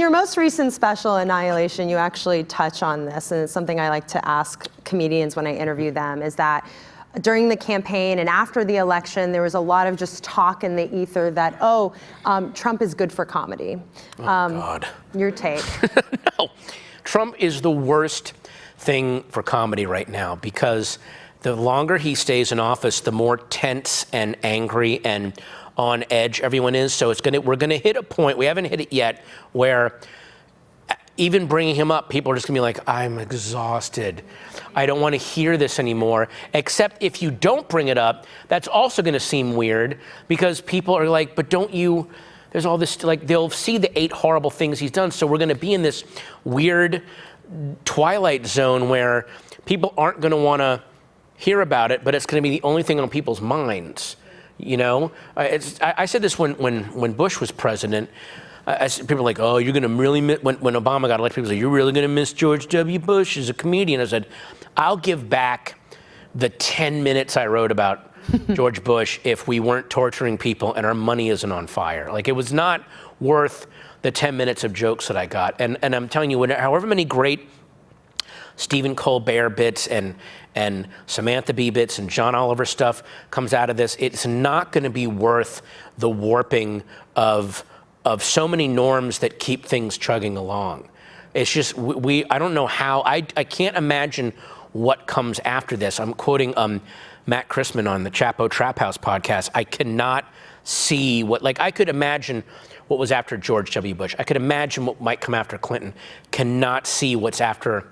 your most recent special, Annihilation, you actually touch on this, and it's something I like to ask comedians when I interview them, is that during the campaign and after the election, there was a lot of just talk in the ether that, Trump is good for comedy. God. Your take. No. Trump is the worst thing for comedy right now, because the longer he stays in office, the more tense and angry and on edge everyone is. So we're gonna hit a point, we haven't hit it yet, where even bringing him up, people are just gonna be like, I'm exhausted. I don't wanna hear this anymore. Except if you don't bring it up, that's also gonna seem weird, because people are like, but don't you, there's all this, like, they'll see the 8 horrible things he's done. So we're gonna be in this weird twilight zone where people aren't gonna wanna hear about it, but it's gonna be the only thing on people's minds. You know, I said this when Bush was president. People were like, oh, you're gonna really miss, when Obama got elected, people said, you're really gonna miss George W. Bush as a comedian. I said, I'll give back the 10 minutes I wrote about George Bush if we weren't torturing people and our money isn't on fire. Like, it was not worth the 10 minutes of jokes that I got. And I'm telling you, however many great Stephen Colbert bits and Samantha Bee bits and John Oliver stuff comes out of this, it's not gonna be worth the warping of so many norms that keep things chugging along. It's just, I don't know how, I can't imagine what comes after this. I'm quoting Matt Christman on the Chapo Trap House podcast. I cannot see what, like, I could imagine what was after George W. Bush. I could imagine what might come after Clinton. Cannot see what's after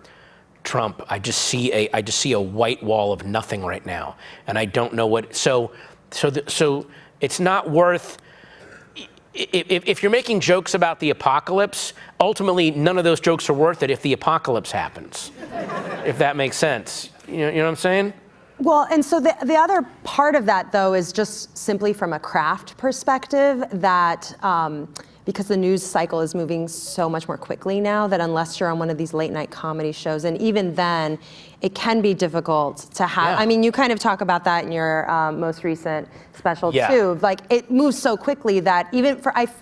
Trump. I just see a white wall of nothing right now, and I don't know what. So it's not worth. If you're making jokes about the apocalypse, ultimately none of those jokes are worth it if the apocalypse happens. If that makes sense, you know what I'm saying? Well, and so the other part of that, though, is just simply from a craft perspective, that because the news cycle is moving so much more quickly now, that unless you're on one of these late night comedy shows, and even then, it can be difficult to have. Yeah. I mean, you kind of talk about that in your most recent special too. Like, it moves so quickly that even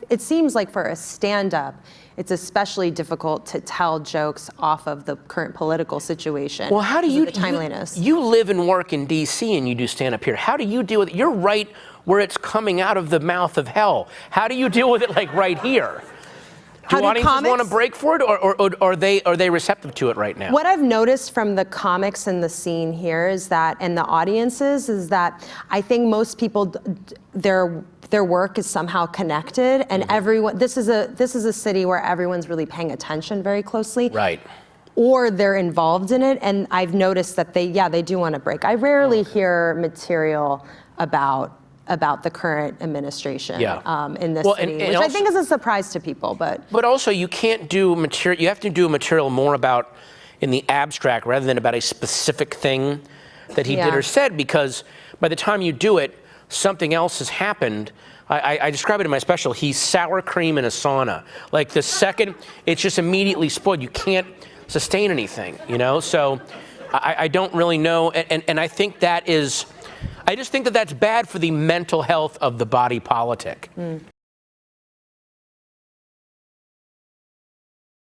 it seems like for a stand-up, it's especially difficult to tell jokes off of the current political situation. Well, how do you, the timeliness? You live and work in DC and you do stand-up here. How do you deal with it? You're right where it's coming out of the mouth of hell. How do you deal with it, like, right here? Do audiences want to break for it, or are they receptive to it right now? What I've noticed from the comics and the scene here is that, and the audiences, is that I think most people, their work is somehow connected, and everyone. This is a city where everyone's really paying attention very closely. Right. Or they're involved in it, and I've noticed that they do want to break. I rarely hear material about the current administration in this city, which I think is a surprise to people. But also, you can't do material. You have to do material more about in the abstract rather than about a specific thing that he did or said, because by the time you do it, something else has happened. I describe it in my special. He's sour cream in a sauna. Like, the second, it's just immediately spoiled. You can't sustain anything, you know? So I don't really know, and I think that is. I just think that that's bad for the mental health of the body politic.